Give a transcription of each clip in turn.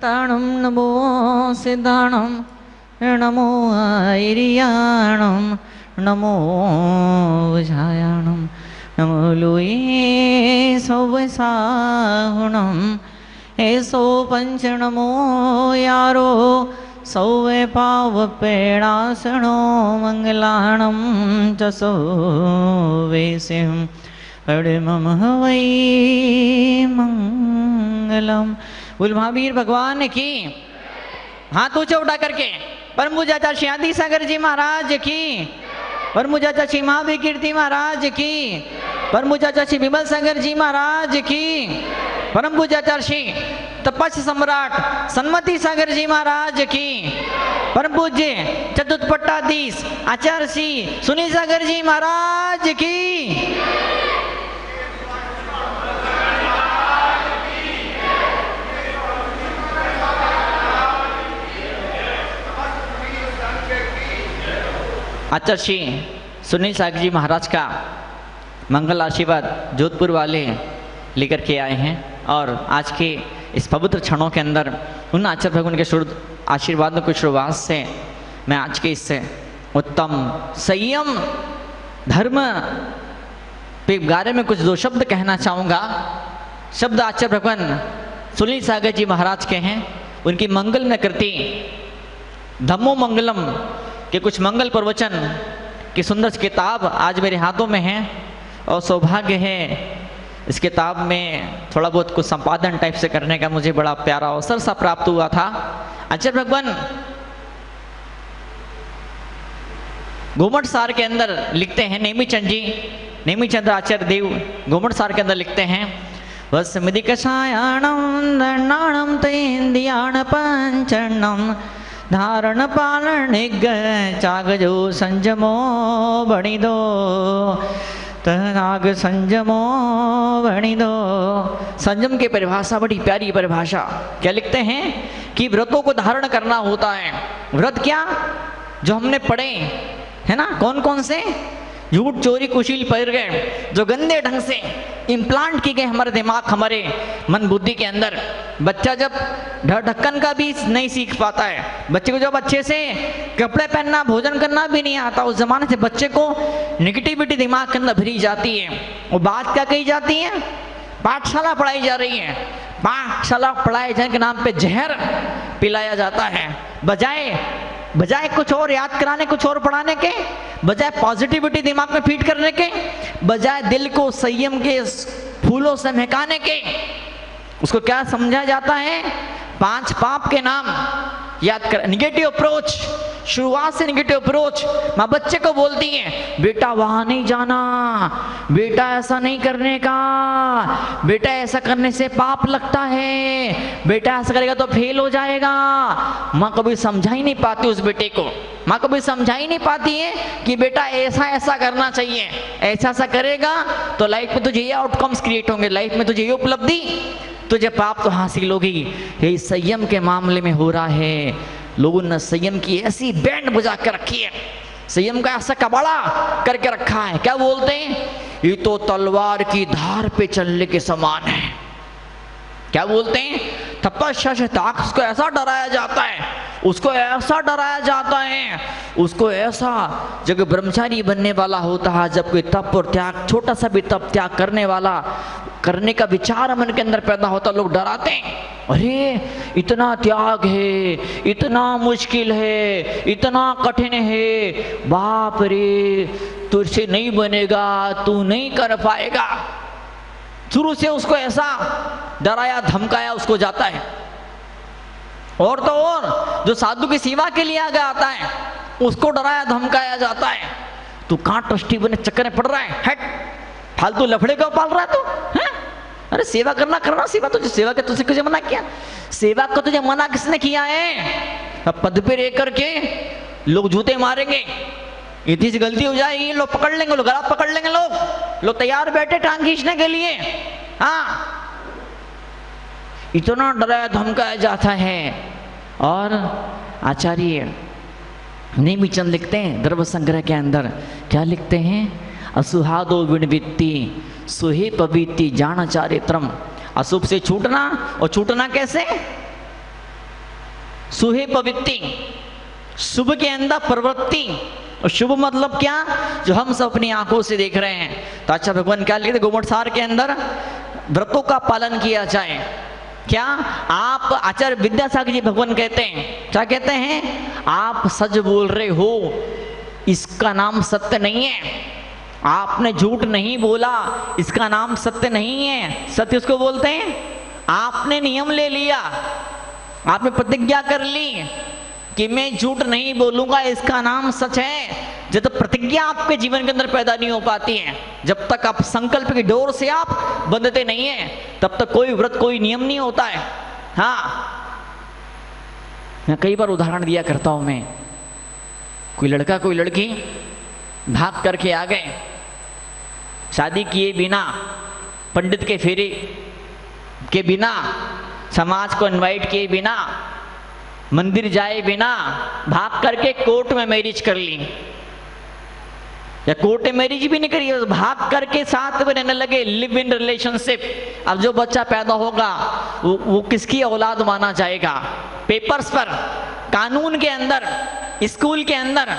ताणं नमो सिद्धाणं नमो ऐरियाणं नमो झायाणं नमो लोये सौवसाहुणं ऐसो पंच नमो यारो सौवे पाव पेड़ासणो मंगलाणं च सौवेसिं मम वै मंगलम। बोल महावीर भगवान की। हाथ ऊंचा उठा करके परम पूज्य आचार्य श्री आदि सागर जी महाराज की, परम पूज्य आचार्य श्री महावीर कीर्ति महाराज की, परम पूज्य आचार्य श्री विमल सागर जी महाराज की, परम पूज्य आचार्य श्री तपस्या सम्राट सन्मति सागर जी महाराज की, परम पूज्य चतुष्पट्टाधीश आचार्य श्री सुनील सागर जी महाराज की। आचार्य श्री सुनील सागर जी महाराज का मंगल आशीर्वाद जोधपुर वाले लेकर के आए हैं और आज के इस पवित्र क्षणों के अंदर उन आचार्य भगवान के शुद्ध आशीर्वादों की शुरुआत से मैं आज के इस उत्तम संयम धर्म के बारे में कुछ दो शब्द कहना चाहूँगा। शब्द आचार्य भगवान सुनील सागर जी महाराज के हैं, उनकी मंगल में कृति धम्मो मंगलम के कुछ मंगल प्रवचन की सुंदर किताब आज मेरे हाथों में है और सौभाग्य है इस किताब में थोड़ा बहुत कुछ संपादन टाइप से करने का मुझे बड़ा प्यारा अवसर सा प्राप्त हुआ था। आचार्य भगवान गोमट सार के अंदर लिखते हैं, नेमीचंद जी, नेमीचंद आचार्य देव गोमट सार के अंदर लिखते हैं, वसमिति कषायाणं दंडाणं तेन्द्रियाण पंचण्णं धारण पालन चागजो संजमो बणिदो तनाग संजमो बणिदो। संयम की परिभाषा बड़ी प्यारी परिभाषा। क्या लिखते हैं कि व्रतों को धारण करना होता है। व्रत क्या जो हमने पढ़े है ना, कौन कौन से? झूठ चोरी कुशील पर गए जो गंदे ढंग से इम्प्लांट की गए हमारे दिमाग हमारे मन बुद्धि के अंदर। बच्चा जब ढक्कन का भी नहीं सीख पाता है, बच्चे को जब अच्छे से कपड़े पहनना भोजन करना भी नहीं आता, उस जमाने से बच्चे को निगेटिविटी दिमाग के अंदर भरी जाती है। वो बात क्या कही जाती है? पाठशाला पढ़ाई जा रही है, पाठशाला पढ़ाए जाने के नाम पे जहर पिलाया जाता है। बजाय कुछ और याद कराने, कुछ और पढ़ाने के, बजाय पॉजिटिविटी दिमाग में फीड करने के, बजाय दिल को संयम के फूलों से महकाने के, उसको क्या समझा जाता है? 5 पाप के नाम याद कर। निगेटिव अप्रोच, शुरुआत से निगेटिव अप्रोच। माँ बच्चे को बोलती है बेटा वहां नहीं जाना, बेटा ऐसा नहीं करने का, बेटा ऐसा करने से पाप लगता है, बेटा ऐसा करेगा तो फेल हो जाएगा। माँ कभी समझा ही नहीं पाती उस बेटे को, माँ कभी समझा ही नहीं पाती है कि बेटा ऐसा ऐसा करना चाहिए, ऐसा ऐसा करेगा तो लाइफ में तुझे ये आउटकम्स क्रिएट होंगे, लाइफ में तुझे ये उपलब्धि, तुझे पाप तो हासिल होगी। यही संयम के मामले में हो रहा है। लोगों ने संयम की ऐसी बैंड बजा के रखी है, संयम का ऐसा कबाड़ा करके रखा है। क्या बोलते हैं? ये तो तलवार की धार पे चलने के समान है। क्या बोलते हैं? तपस्या से ताकत को ऐसा डराया जाता है, उसको ऐसा डराया जाता है, उसको ऐसा जब ब्रह्मचारी बनने वाला होता है, जब कोई तप और त्याग, छोटा सा भी तप त्याग करने वाला, करने का विचार मन के अंदर पैदा होता, लोग डराते हैं। अरे इतना त्याग है, इतना मुश्किल है, इतना कठिन है, बाप रे तुझसे नहीं बनेगा, तू नहीं कर पाएगा। शुरू से उसको ऐसा डराया धमकाया उसको जाता है। और तो और जो साधु की सेवा के लिए आगे आता है उसको डराया धमकाया जाता है। तू कहाँ ट्रस्टी बने चक्कर में पड़ रहा है, हट, फालतू लफड़े को पाल रहा है तू, है? अरे सेवा करना, सेवा तुझे, सेवा के तुझे किसने मना किया? सेवा को तुझे मना किसने किया है? अब पद पे रह करके लोग जूते मारेंगे, इतनी सी गलती हो जाएगी लोग पकड़ लेंगे, लोग गला पकड़ लेंगे, लोग तैयार बैठे टांग खींचने के लिए। हाँ, इतना डराया धमकाया जाता है। और आचार्य नेमीचंद लिखते हैं द्रव्य संग्रह के अंदर, क्या लिखते हैं? असुहादो विणवित्ति सुहे पवित्ति जान चारित्रम। अशुभ से छूटना, और छूटना कैसे? सुहे पवित्ति, शुभ के अंदर प्रवृत्ति। और शुभ मतलब क्या? जो हम सब अपनी आंखों से देख रहे हैं। तो अच्छा भगवान क्या लिखते गोमटसार के अंदर? व्रतों का पालन किया जाए। क्या आप आचार्य विद्यासागर जी भगवान कहते हैं, क्या कहते हैं? आप सच बोल रहे हो, इसका नाम सत्य नहीं है। आपने झूठ नहीं बोला, इसका नाम सत्य नहीं है। सत्य उसको बोलते हैं। आपने नियम ले लिया, आपने प्रतिज्ञा कर ली कि मैं झूठ नहीं बोलूंगा, इसका नाम सच है। जब तक प्रतिज्ञा आपके जीवन के अंदर पैदा नहीं हो पाती है, जब तक आप संकल्प की डोर से आप बंधते नहीं है, तब तक कोई व्रत, कोई नियम नहीं होता है। हाँ, मैं कई बार उदाहरण दिया करता हूं। मैं कोई लड़का कोई लड़की भाग करके आ गए, शादी किए बिना, पंडित के फेरे के बिना, समाज को इनवाइट किए बिना, मंदिर जाए बिना, भाग करके कोर्ट में मैरिज कर ली, या कोर्ट में मैरिज भी नहीं करी, भाग करके साथ में रहने लगे, लिव इन रिलेशनशिप। अब जो बच्चा पैदा होगा वो किसकी औलाद माना जाएगा? पेपर्स पर, कानून के अंदर, स्कूल के अंदर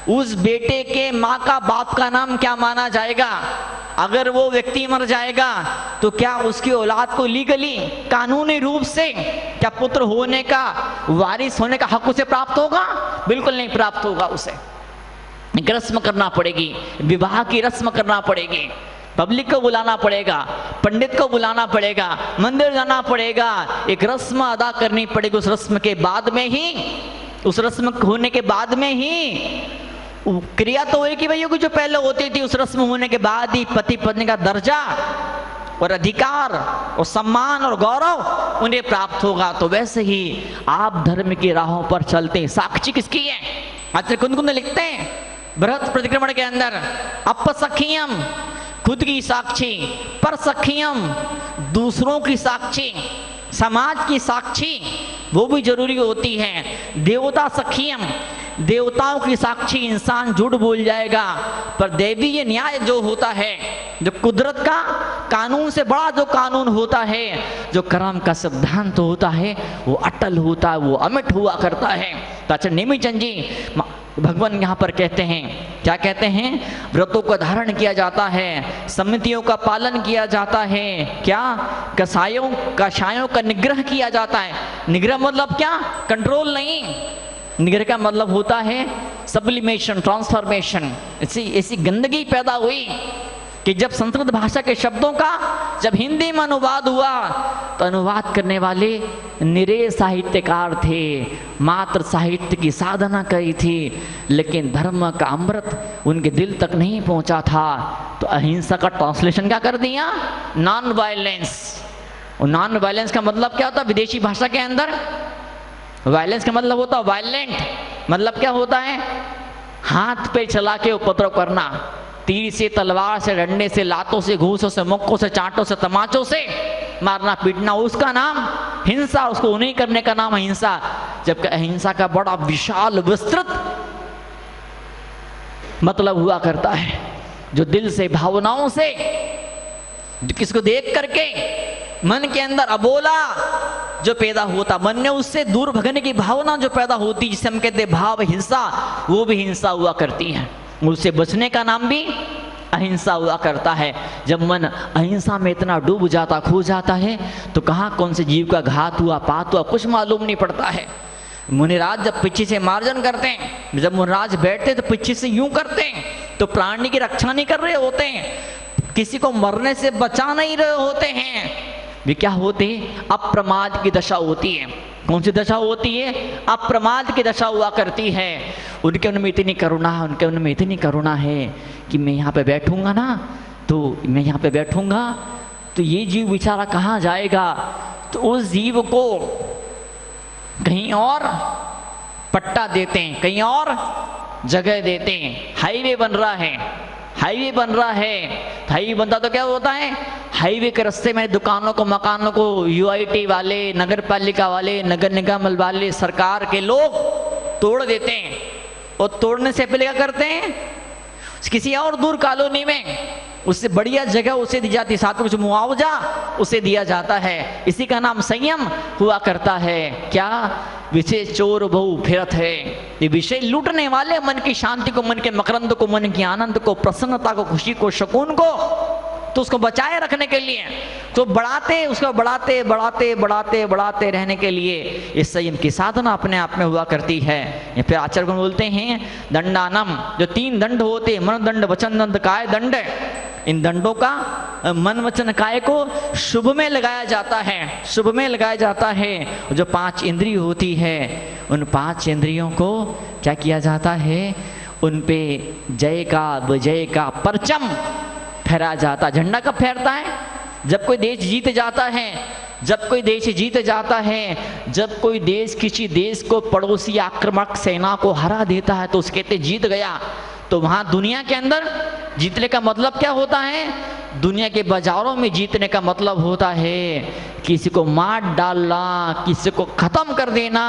उस बेटे के माँ का, बाप का नाम क्या माना जाएगा? अगर वो व्यक्ति मर जाएगा तो क्या उसकी औलाद को लीगली, कानूनी रूप से क्या पुत्र होने का, वारिस होने का हक उसे प्राप्त होगा? बिल्कुल नहीं प्राप्त होगा। उसे एक रस्म करना पड़ेगी, विवाह की रस्म करना पड़ेगी, पब्लिक को बुलाना पड़ेगा, पंडित को बुलाना पड़ेगा, मंदिर जाना पड़ेगा, एक रस्म अदा करनी पड़ेगी। उस रस्म के बाद में ही, उस रस्म होने के बाद में ही क्रिया तो एक ही भाई होगी जो पहले होती थी। उस रस्म होने के बाद ही पति पत्नी का दर्जा और अधिकार और सम्मान और गौरव उन्हें प्राप्त होगा। तो वैसे ही आप धर्म की राहों पर चलते हैं। साक्षी किसकी है? आचार्य कुंद लिखते हैं बृहत् प्रतिक्रमण के अंदर, अपसखियम खुद की साक्षी, पर सखियम दूसरों की साक्षी, समाज की साक्षी वो भी जरूरी होती है। देवता सखियम, देवताओं की साक्षी इंसान झूठ बोल जाएगा, पर दैवी ये न्याय जो होता है, जो कुदरत का कानून से बड़ा जो कानून होता है, जो कर्म का सिद्धांत होता है, वो अटल होता है, वो अमिट हुआ करता है। तो अच्छा नेमिचंद जी भगवान यहाँ पर कहते हैं, क्या कहते हैं? व्रतों का धारण किया जाता है, समितियों का पालन किया जाता है, क्या कषायों का निग्रह किया जाता है। निग्रह मतलब क्या? कंट्रोल नहीं। निग्रह का मतलब होता है सब्लिमेशन, ट्रांसफॉर्मेशन। ऐसी गंदगी पैदा हुई कि जब संस्कृत भाषा के शब्दों का जब हिंदी में अनुवाद हुआ तो अनुवाद करने वाले निरे साहित्यकार थे, मात्र साहित्य की साधना करी थी, लेकिन धर्म का अमृत उनके दिल तक नहीं पहुंचा था। तो अहिंसा का ट्रांसलेशन क्या कर दिया? Non violence. और नॉन वायलेंस का मतलब क्या होता है विदेशी भाषा के अंदर? वायलेंस का मतलब होता है वायलेंट। मतलब क्या होता है? हाथ पे चला के उपद्रव करना, तीर से, तलवार से, डंडे से, लातों से, घूसों से, मुक्कों से, चांटों से, तमाचों से मारना पीटना, उसका नाम हिंसा। उसको नहीं करने का नाम अहिंसा। जबकि अहिंसा का बड़ा विशाल विस्तृत मतलब हुआ करता है, जो दिल से, भावनाओं से, किसको देख करके मन के अंदर अबोला जो पैदा होता, मन में उससे दूर भगने की भावना जो पैदा होती, जिसे हम कहते भाव हिंसा, वो भी हिंसा हुआ करती है। उससे बचने का नाम भी अहिंसा हुआ करता है। जब मन अहिंसा में इतना डूब जाता, खो जाता है, तो कहाँ कौन से जीव का घात हुआ, पात हुआ, कुछ मालूम नहीं पड़ता है। मुनिराज जब पीछे से मार्जन करते हैं, जब मुनिराज बैठते तो पीछे से यूं करते हैं, तो प्राणी की रक्षा नहीं कर रहे होते हैं, किसी को मरने से बचा नहीं रहे होते हैं। वे क्या होते हैं? अप्रमाद की दशा होती है। कौन सी दशा होती है? अप्रमाद की दशा हुआ करती है। उनके उनमें इतनी करुणा है, उनके उनमें इतनी करुणा है कि मैं यहाँ पे बैठूंगा ना, तो मैं यहाँ पे बैठूंगा तो ये जीव बेचारा कहाँ जाएगा? तो उस जीव को कहीं और पट्टा देते हैं, कहीं और जगह देते हैं। हाईवे बन रहा है, हाईवे बन रहा है, हाईवे बनता तो क्या होता है? हाईवे के रास्ते में दुकानों को, मकानों को यूआईटी वाले, नगर पालिका वाले, नगर निगम वाले, सरकार के लोग तोड़ देते हैं। और तोड़ने से पहले क्या करते हैं? किसी और दूर कॉलोनी में उससे बढ़िया जगह उसे दी जाती है, साथ में कुछ मुआवजा उसे दिया जाता है। इसी का नाम संयम हुआ करता है। क्या? विषय चोर बहु फिरत है, ये विषय लूटने वाले मन की शांति को, मन के मकरंद को, मन की आनंद को, प्रसन्नता को, खुशी को, सुकून को, तो उसको बचाए रखने के लिए, तो उसको बढ़ाते रहने के लिए इस संयम की साधना अपने आप में हुआ करती है। या फिर आचार्य बोलते हैं दंडानम, जो 3 दंड होते हैं, मन दंड, वचन दंड, काय दंड, इन दंडों का मन वचन काय को शुभ में लगाया जाता है, शुभ में लगाया जाता है। जो 5 इंद्रिय होती है, उन 5 इंद्रियों को क्या किया जाता है? उन पे जय का, विजय का परचम फहराया जाता। झंडा कब फहरता है? जब कोई देश जीत जाता है, जब कोई देश जीत जाता है, जब कोई देश किसी देश को, पड़ोसी आक्रामक सेना को हरा देता है, तो उसके कहते जीत गया। तो वहां दुनिया के अंदर जीतने का मतलब क्या होता है? दुनिया के बाजारों में जीतने का मतलब होता है किसी को मार डालना, किसी को खत्म कर देना।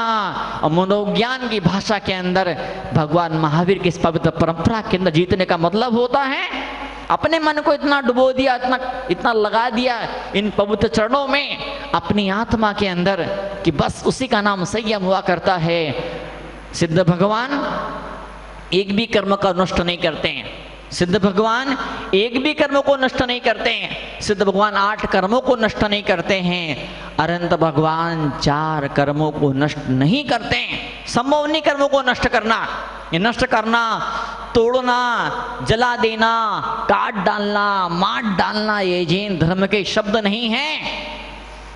और मनोविज्ञान की भाषा के अंदर भगवान महावीर की इस पवित्र परंपरा के अंदर जीतने का मतलब होता है अपने मन को इतना डुबो दिया, इतना लगा दिया इन पवित्र चरणों में, अपनी आत्मा के अंदर, कि बस उसी का नाम संयम हुआ करता है। सिद्ध भगवान एक भी कर्म का नष्ट नहीं करते हैं। सिद्ध भगवान एक भी कर्म को नष्ट नहीं करते हैं। सिद्ध भगवान 8 कर्मों को नष्ट नहीं करते हैं। अनंत भगवान 4 कर्मों को नष्ट नहीं करते हैं। संभव नहीं कर्मों को नष्ट करना। ये नष्ट करना, तोड़ना, जला देना, काट डालना, मार डालना, ये जैन धर्म के शब्द नहीं हैं।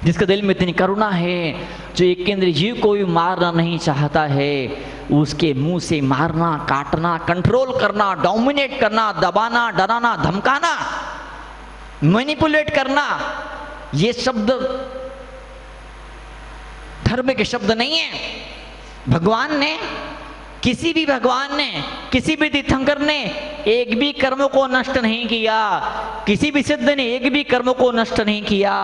जिसके दिल में इतनी करुणा है, जो एक केंद्रीय जीव को भी मारना नहीं चाहता है, उसके मुंह से मारना, काटना, कंट्रोल करना, डोमिनेट करना, दबाना, डराना, धमकाना, मैनिपुलेट करना, ये शब्द धर्म के शब्द नहीं है। भगवान ने, किसी भी भगवान ने, किसी भी तीर्थंकर ने एक भी कर्म को नष्ट नहीं किया। किसी भी सिद्ध ने एक भी कर्म को नष्ट नहीं किया।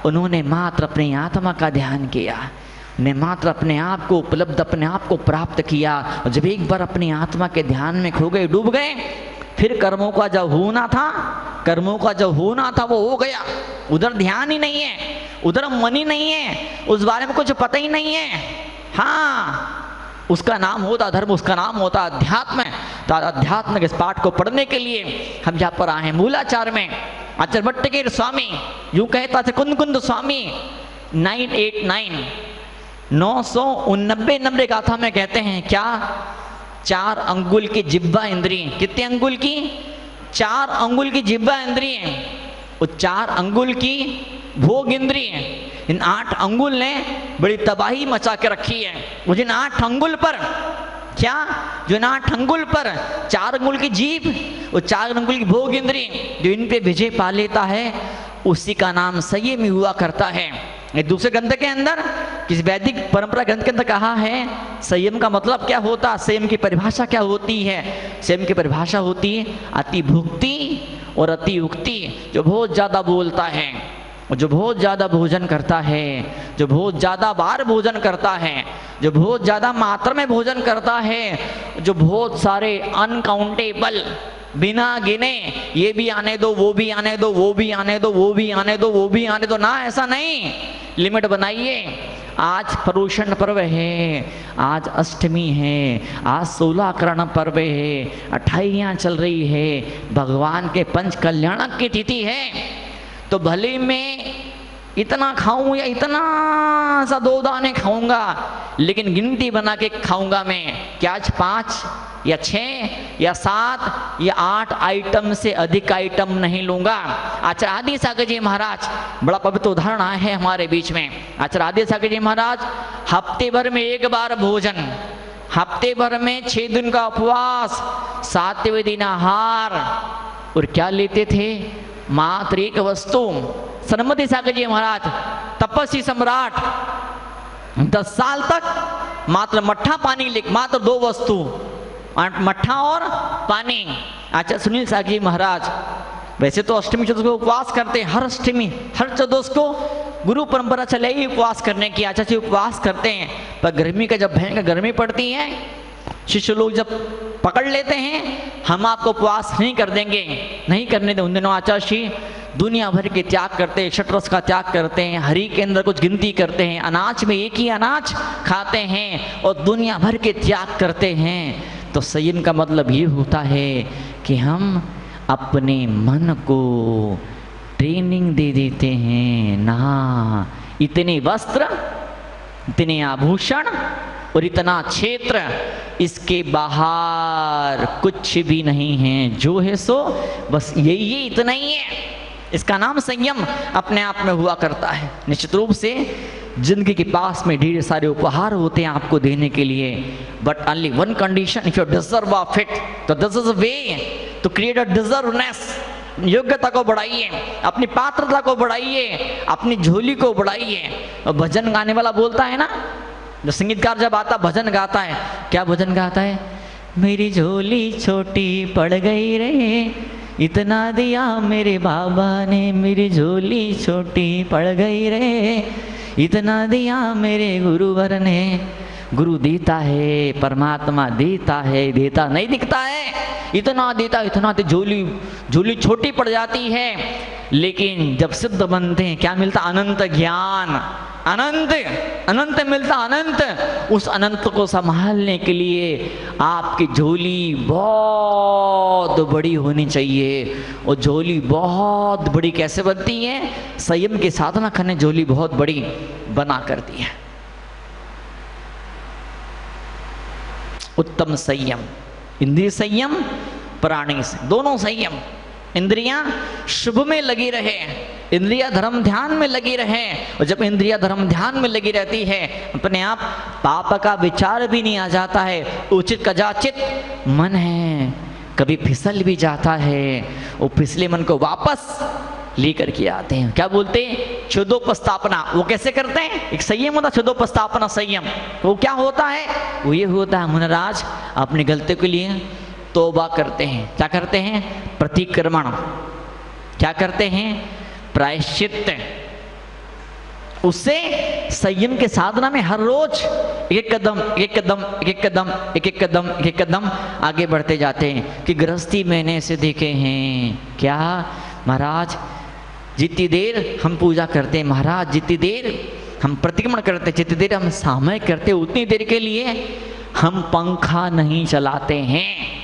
उन्होंने मात्र अपनी आत्मा का ध्यान किया, ने मात्र अपने आप को उपलब्ध, अपने आप को प्राप्त किया। और जब एक बार अपनी आत्मा के ध्यान में खो गए, डूब गए, फिर कर्मों का जो होना था, कर्मों का जो होना था वो हो गया। उधर ध्यान ही नहीं है, उधर मन ही नहीं है, उस बारे में कुछ पता ही नहीं है। हाँ, उसका नाम होता धर्म, उसका नाम होता अध्यात्म। तो अध्यात्म के इस पाठ को पढ़ने के लिए हम यहाँ पर आए हैं। मूलाचार में आचार्य भट्टगिर स्वामी यूं कहता थे, कुंद स्वामी 989 989 नंबर गाथा में कहते हैं क्या? 4 अंगुल की जिह्वा इंद्रिय। कितने अंगुल की? 4 अंगुल की जिह्वा इंद्रिय, और 4 अंगुल की भोग इंद्रिय। इन 8 अंगुल ने बड़ी तबाही मचा के रखी है। वो जिन 8 अंगुल पर, क्या? जो इन 8 अंगुल पर 4 अंगुल की जीभ और 4 अंगुल की भोग इंद्रिय, जो इन पे विजय पा लेता है, उसी का नाम संयमी हुआ करता है। एक दूसरे ग्रंथ के अंदर, किसी वैदिक परंपरा ग्रंथ के अंदर कहा है संयम का मतलब क्या होता है, संयम की परिभाषा क्या होती है? संयम की परिभाषा होती है अति भुक्ति और अति उक्ति। जो बहुत ज़्यादा बोलता है, जो बहुत ज़्यादा भोजन करता है, जो बहुत ज़्यादा बार भोजन करता है, जो बहुत ज़्यादा मात्रा में भोजन करता है, जो बहुत सारे अनकाउंटेबल, बिना गिने, ये भी आने दो, वो भी आने दो, वो भी आने दो, वो भी आने दो, वो भी आने दो, ना ऐसा नहीं, लिमिट बनाइए। आज पर्युषण पर्व है, आज अष्टमी है, आज 16 करण पर्व है, 28 चल रही है, भगवान के पंच कल्याणक की तिथि है। तो भले मैं इतना खाऊं या इतना सा 2 दाने खाऊंगा, लेकिन गिनती बना के खाऊंगा मैं कि आज 5 या 6 या 7 या 8 आइटम से अधिक आइटम नहीं लूंगा। आचार्य आदि सागर जी महाराज बड़ा पवित्र उदाहरण आए हैं हमारे बीच में। आचार्य आदि सागर जी महाराज हफ्ते भर में 1 बार भोजन, हफ्ते भर में 6 दिन का उपवास, 7वें दिन आहार, और क्या लेते थे? मात्र 1 वस्तु। सनमति सागर जी महाराज तपस्वी सम्राट 10 साल तक मात्र मट्ठा पानी ले, मात्र 2 वस्तु, मट्ठा और पानी। आचार्य सुनील सागर जी महाराज वैसे तो अष्टमी चतुर्दशी को उपवास करते हैं, हर अष्टमी हर चतुर्दशी को गुरु परंपरा चले ही उपवास करने की, आचार्य जी उपवास करते हैं। पर गर्मी का जब भयंकर गर्मी पड़ती है शिष्य लोग जब पकड़ लेते हैं, हम आपको उपवास नहीं कर देंगे, नहीं करने दें। उन दिनों आचार्य दुनिया भर के त्याग करते हैं, षटरस का त्याग करते हैं, हरि के अंदर कुछ गिनती करते हैं, अनाज में एक ही अनाज खाते हैं और दुनिया भर के त्याग करते हैं। तो संयम का मतलब ये होता है कि हम अपने मन को ट्रेनिंग दे देते हैं ना, इतने वस्त्र, इतने आभूषण और इतना क्षेत्र, इसके बाहर कुछ भी नहीं है, जो है सो बस यही इतना ही है। इसका नाम संयम अपने आप में हुआ करता है। निश्चित रूप से जिंदगी के पास में ढेर सारे उपहार होते हैं आपको देने के लिए, but only one condition, if you deserve of it, तो this is a way to create a deservedness. योग्यता को बढ़ाइए, अपनी पात्रता को बढ़ाइए, अपनी झोली को बढ़ाइए। और भजन गाने वाला बोलता है ना, जो संगीतकार जब आता भजन गाता है, क्या भजन गाता है? मेरी झोली छोटी पड़ गई रे, इतना दिया मेरे बाबा ने, मेरी झोली छोटी पड़ गई रे, इतना दिया मेरे गुरुवर ने। गुरु देता है, परमात्मा देता है, देता नहीं दिखता है, इतना देता, इतना दे, झोली छोटी पड़ जाती है। लेकिन जब सिद्ध बनते हैं क्या मिलता? अनंत ज्ञान, अनंत मिलता, अनंत। उस अनंत को संभालने के लिए आपकी झोली बहुत बड़ी होनी चाहिए। और झोली बहुत बड़ी कैसे बनती है? संयम की साधना करने झोली बहुत बड़ी बना करती है। उत्तम संयम, इंद्रिय संयम, प्राणी से दोनों संयम। इंद्रियां शुभ में लगी रहे, इंद्रिया धर्म ध्यान में लगी रहे। और जब इंद्रिया धर्म ध्यान में लगी रहती है, अपने आप पाप का विचार भी नहीं आ जाता है। उचित कदाचित मन है कभी फिसल भी जाता है, वो फिसले मन को वापस लेकर के आते हैं। क्या बोलते हैं? क्षुदोपस्थापना। वो कैसे करते हैं? एक संयम होता है क्षुदोपस्थापना संयम। वो क्या होता है? वो ये होता है मुनराज अपनी गलती के लिए तौबा करते हैं। क्या करते हैं? प्रतिक्रमण। क्या करते हैं? प्रायश्चित। उससे संयम के साधना में हर रोज एक कदम एक कदम एक कदम एक एक कदम एक कदम आगे बढ़ते जाते हैं। कि गृहस्थी मैंने ऐसे देखे हैं, क्या महाराज जितनी देर हम पूजा करते हैं, महाराज जितनी देर हम प्रतिक्रमण करते, जितनी देर हम सामय करते, उतनी देर के लिए हम पंखा नहीं चलाते हैं।